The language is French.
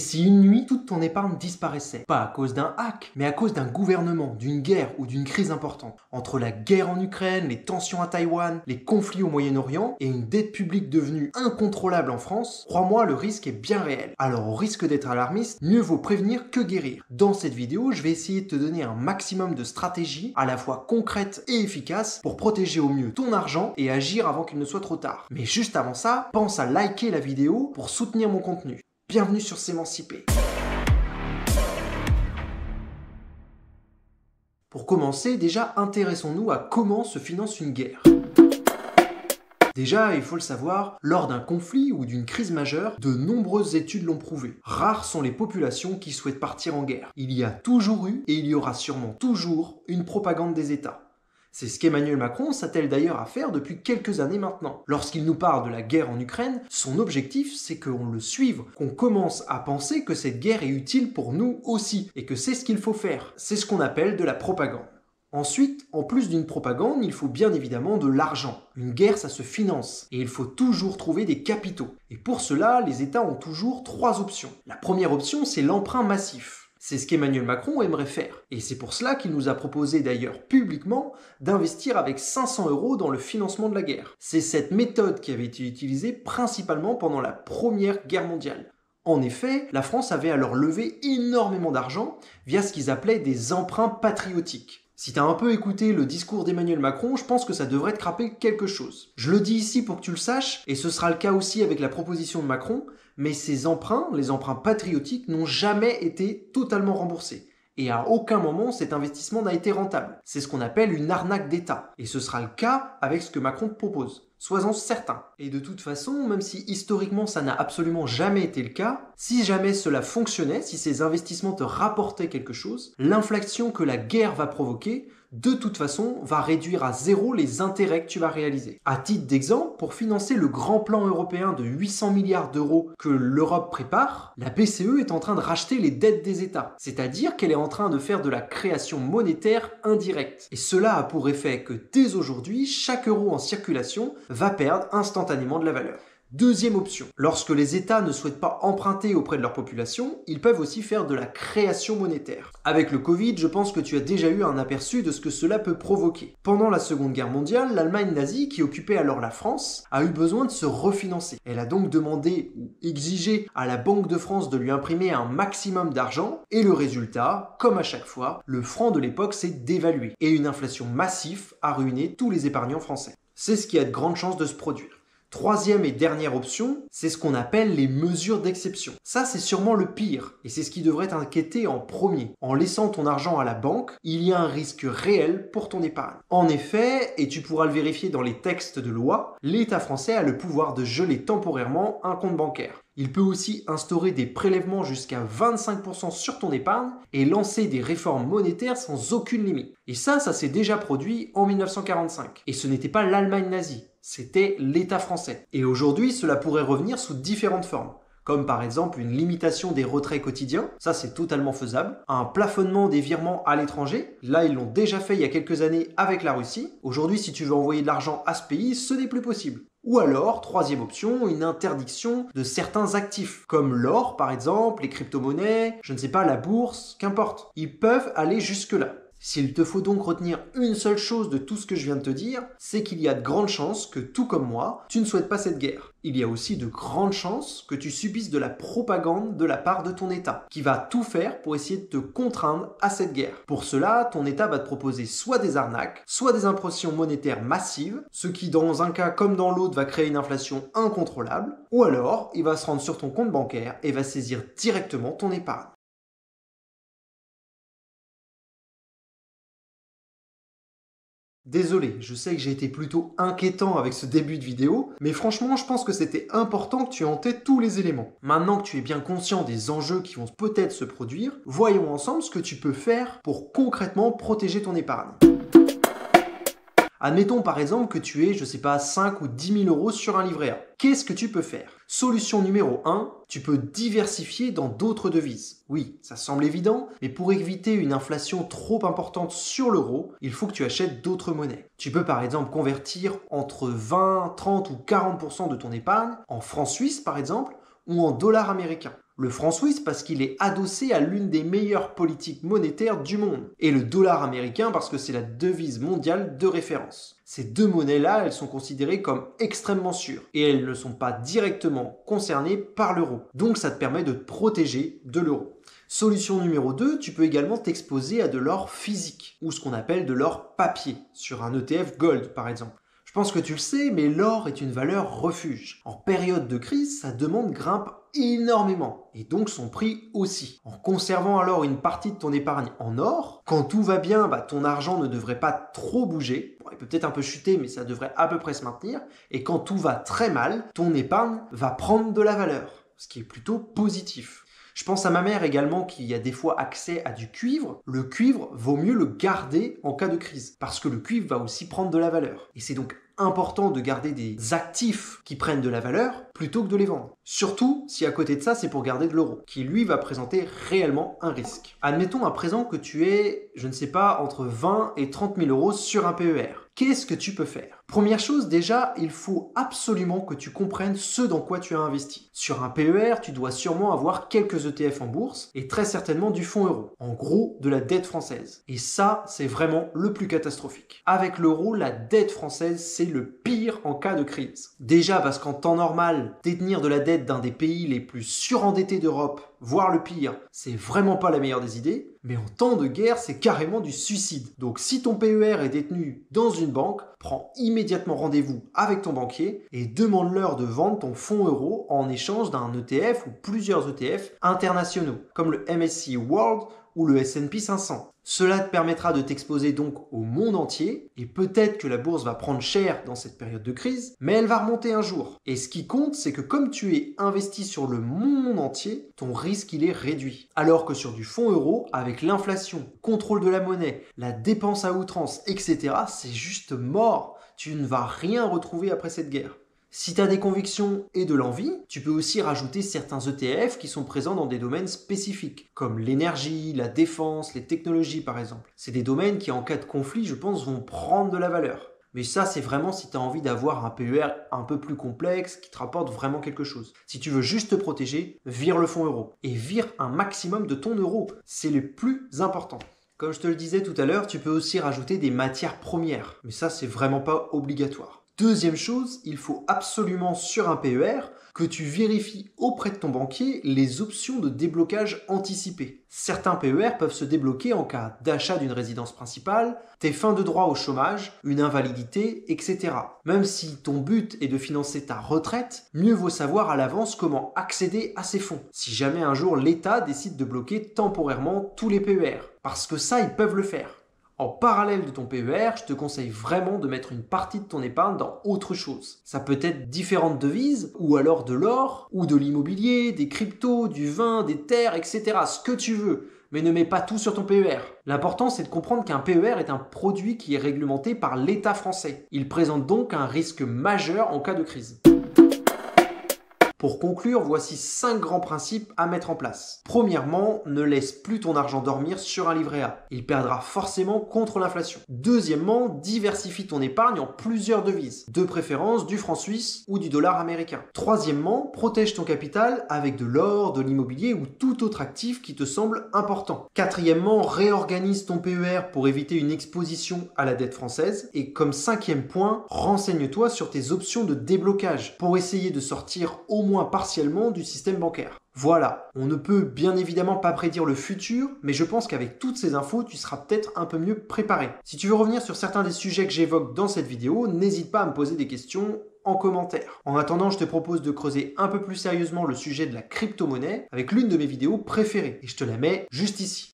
Si une nuit, toute ton épargne disparaissait, pas à cause d'un hack, mais à cause d'un gouvernement, d'une guerre ou d'une crise importante, entre la guerre en Ukraine, les tensions à Taïwan, les conflits au Moyen-Orient et une dette publique devenue incontrôlable en France, crois-moi, le risque est bien réel. Alors au risque d'être alarmiste, mieux vaut prévenir que guérir. Dans cette vidéo, je vais essayer de te donner un maximum de stratégies, à la fois concrètes et efficaces, pour protéger au mieux ton argent et agir avant qu'il ne soit trop tard. Mais juste avant ça, pense à liker la vidéo pour soutenir mon contenu. Bienvenue sur S'émanciper. Pour commencer, déjà intéressons-nous à comment se finance une guerre. Déjà, il faut le savoir, lors d'un conflit ou d'une crise majeure, de nombreuses études l'ont prouvé. Rares sont les populations qui souhaitent partir en guerre. Il y a toujours eu, et il y aura sûrement toujours, une propagande des États. C'est ce qu'Emmanuel Macron s'attelle d'ailleurs à faire depuis quelques années maintenant. Lorsqu'il nous parle de la guerre en Ukraine, son objectif c'est qu'on le suive, qu'on commence à penser que cette guerre est utile pour nous aussi, et que c'est ce qu'il faut faire. C'est ce qu'on appelle de la propagande. Ensuite, en plus d'une propagande, il faut bien évidemment de l'argent. Une guerre, ça se finance, et il faut toujours trouver des capitaux. Et pour cela, les États ont toujours trois options. La première option, c'est l'emprunt massif. C'est ce qu'Emmanuel Macron aimerait faire. Et c'est pour cela qu'il nous a proposé d'ailleurs publiquement d'investir avec 500 € dans le financement de la guerre. C'est cette méthode qui avait été utilisée principalement pendant la Première Guerre mondiale. En effet, la France avait alors levé énormément d'argent via ce qu'ils appelaient des emprunts patriotiques. Si tu as un peu écouté le discours d'Emmanuel Macron, je pense que ça devrait te rappeler quelque chose. Je le dis ici pour que tu le saches, et ce sera le cas aussi avec la proposition de Macron, mais ces emprunts, les emprunts patriotiques, n'ont jamais été totalement remboursés. Et à aucun moment cet investissement n'a été rentable. C'est ce qu'on appelle une arnaque d'État. Et ce sera le cas avec ce que Macron te propose. Sois-en certain. Et de toute façon, même si historiquement ça n'a absolument jamais été le cas, si jamais cela fonctionnait, si ces investissements te rapportaient quelque chose, l'inflation que la guerre va provoquer, de toute façon, va réduire à zéro les intérêts que tu vas réaliser. À titre d'exemple, pour financer le grand plan européen de 800 milliards d'euros que l'Europe prépare, la BCE est en train de racheter les dettes des États. C'est-à-dire qu'elle est en train de faire de la création monétaire indirecte. Et cela a pour effet que dès aujourd'hui, chaque euro en circulation va perdre instantanément de la valeur. Deuxième option, lorsque les États ne souhaitent pas emprunter auprès de leur population, ils peuvent aussi faire de la création monétaire. Avec le Covid, je pense que tu as déjà eu un aperçu de ce que cela peut provoquer. Pendant la Seconde Guerre mondiale, l'Allemagne nazie, qui occupait alors la France, a eu besoin de se refinancer. Elle a donc demandé ou exigé à la Banque de France de lui imprimer un maximum d'argent, et le résultat, comme à chaque fois, le franc de l'époque s'est dévalué, et une inflation massive a ruiné tous les épargnants français. C'est ce qui a de grandes chances de se produire. Troisième et dernière option, c'est ce qu'on appelle les mesures d'exception. Ça, c'est sûrement le pire, et c'est ce qui devrait t'inquiéter en premier. En laissant ton argent à la banque, il y a un risque réel pour ton épargne. En effet, et tu pourras le vérifier dans les textes de loi, l'État français a le pouvoir de geler temporairement un compte bancaire. Il peut aussi instaurer des prélèvements jusqu'à 25% sur ton épargne et lancer des réformes monétaires sans aucune limite. Et ça s'est déjà produit en 1945. Et ce n'était pas l'Allemagne nazie, c'était l'État français. Et aujourd'hui, cela pourrait revenir sous différentes formes. Comme par exemple une limitation des retraits quotidiens, ça c'est totalement faisable, un plafonnement des virements à l'étranger, là ils l'ont déjà fait il y a quelques années avec la Russie, aujourd'hui si tu veux envoyer de l'argent à ce pays, ce n'est plus possible. Ou alors, troisième option, une interdiction de certains actifs, comme l'or par exemple, les crypto-monnaies, je ne sais pas, la bourse, qu'importe. Ils peuvent aller jusque-là. S'il te faut donc retenir une seule chose de tout ce que je viens de te dire, c'est qu'il y a de grandes chances que, tout comme moi, tu ne souhaites pas cette guerre. Il y a aussi de grandes chances que tu subisses de la propagande de la part de ton État, qui va tout faire pour essayer de te contraindre à cette guerre. Pour cela, ton État va te proposer soit des arnaques, soit des impressions monétaires massives, ce qui dans un cas comme dans l'autre va créer une inflation incontrôlable, ou alors il va se rendre sur ton compte bancaire et va saisir directement ton épargne. Désolé, je sais que j'ai été plutôt inquiétant avec ce début de vidéo, mais franchement, je pense que c'était important que tu aies en tête tous les éléments. Maintenant que tu es bien conscient des enjeux qui vont peut-être se produire, voyons ensemble ce que tu peux faire pour concrètement protéger ton épargne. Admettons par exemple que tu aies, 5 ou 10 000 € sur un livret A. Qu'est-ce que tu peux faire? Solution numéro 1, tu peux diversifier dans d'autres devises. Oui, ça semble évident, mais pour éviter une inflation trop importante sur l'euro, il faut que tu achètes d'autres monnaies. Tu peux par exemple convertir entre 20, 30 ou 40% de ton épargne en francs suisses par exemple, ou en dollars américains. Le franc suisse parce qu'il est adossé à l'une des meilleures politiques monétaires du monde. Et le dollar américain parce que c'est la devise mondiale de référence. Ces deux monnaies-là, elles sont considérées comme extrêmement sûres et elles ne sont pas directement concernées par l'euro. Donc ça te permet de te protéger de l'euro. Solution numéro 2, tu peux également t'exposer à de l'or physique ou ce qu'on appelle de l'or papier sur un ETF Gold par exemple. Je pense que tu le sais, mais l'or est une valeur refuge. En période de crise, sa demande grimpe énormément et donc son prix aussi. En conservant alors une partie de ton épargne en or, quand tout va bien, ton argent ne devrait pas trop bouger. Bon, il peut peut-être un peu chuter, mais ça devrait à peu près se maintenir. Et quand tout va très mal, ton épargne va prendre de la valeur, ce qui est plutôt positif. Je pense à ma mère également qui a des fois accès à du cuivre. Le cuivre, vaut mieux le garder en cas de crise parce que le cuivre va aussi prendre de la valeur. Et c'est donc important de garder des actifs qui prennent de la valeur plutôt que de les vendre. Surtout si à côté de ça, c'est pour garder de l'euro, qui lui va présenter réellement un risque. Admettons à présent que tu es, je ne sais pas, entre 20 et 30 000 euros sur un PER. Qu'est-ce que tu peux faire? Première chose, déjà, il faut absolument que tu comprennes ce dans quoi tu as investi. Sur un PER, tu dois sûrement avoir quelques ETF en bourse et très certainement du fonds euro. En gros, de la dette française. Et ça, c'est vraiment le plus catastrophique. Avec l'euro, la dette française, c'est le pire en cas de crise. Déjà parce qu'en temps normal, détenir de la dette d'un des pays les plus surendettés d'Europe, voire le pire, c'est vraiment pas la meilleure des idées. Mais en temps de guerre, c'est carrément du suicide. Donc si ton PER est détenu dans une banque, prends immédiatement rendez-vous avec ton banquier et demande-leur de vendre ton fonds euro en échange d'un ETF ou plusieurs ETF internationaux, comme le MSCI World ou le S&P 500. Cela te permettra de t'exposer donc au monde entier et peut-être que la bourse va prendre cher dans cette période de crise, mais elle va remonter un jour. Et ce qui compte, c'est que comme tu es investi sur le monde entier, ton risque il est réduit. Alors que sur du fonds euro, avec l'inflation, contrôle de la monnaie, la dépense à outrance, etc., c'est juste mort. Tu ne vas rien retrouver après cette guerre. Si tu as des convictions et de l'envie, tu peux aussi rajouter certains ETF qui sont présents dans des domaines spécifiques, comme l'énergie, la défense, les technologies par exemple. C'est des domaines qui en cas de conflit, je pense, vont prendre de la valeur. Mais ça, c'est vraiment si tu as envie d'avoir un PER un peu plus complexe, qui te rapporte vraiment quelque chose. Si tu veux juste te protéger, vire le fonds euro. Et vire un maximum de ton euro. C'est le plus important. Comme je te le disais tout à l'heure, tu peux aussi rajouter des matières premières. Mais ça, c'est vraiment pas obligatoire. Deuxième chose, il faut absolument sur un PER que tu vérifies auprès de ton banquier les options de déblocage anticipé. Certains PER peuvent se débloquer en cas d'achat d'une résidence principale, tes fins de droit au chômage, une invalidité, etc. Même si ton but est de financer ta retraite, mieux vaut savoir à l'avance comment accéder à ces fonds. Si jamais un jour l'État décide de bloquer temporairement tous les PER. Parce que ça, ils peuvent le faire. En parallèle de ton PER, je te conseille vraiment de mettre une partie de ton épargne dans autre chose. Ça peut être différentes devises, ou alors de l'or, ou de l'immobilier, des cryptos, du vin, des terres, etc. Ce que tu veux. Mais ne mets pas tout sur ton PER. L'important, c'est de comprendre qu'un PER est un produit qui est réglementé par l'État français. Il présente donc un risque majeur en cas de crise. Pour conclure, voici 5 grands principes à mettre en place. Premièrement, ne laisse plus ton argent dormir sur un livret A. Il perdra forcément contre l'inflation. Deuxièmement, diversifie ton épargne en plusieurs devises, de préférence du franc suisse ou du dollar américain. Troisièmement, protège ton capital avec de l'or, de l'immobilier ou tout autre actif qui te semble important. Quatrièmement, réorganise ton PER pour éviter une exposition à la dette française. Et comme 5e point, renseigne-toi sur tes options de déblocage pour essayer de sortir au moins partiellement du système bancaire. Voilà, on ne peut bien évidemment pas prédire le futur, mais je pense qu'avec toutes ces infos, tu seras peut-être un peu mieux préparé. Si tu veux revenir sur certains des sujets que j'évoque dans cette vidéo, n'hésite pas à me poser des questions en commentaire. En attendant, je te propose de creuser un peu plus sérieusement le sujet de la crypto-monnaie avec l'une de mes vidéos préférées, et je te la mets juste ici.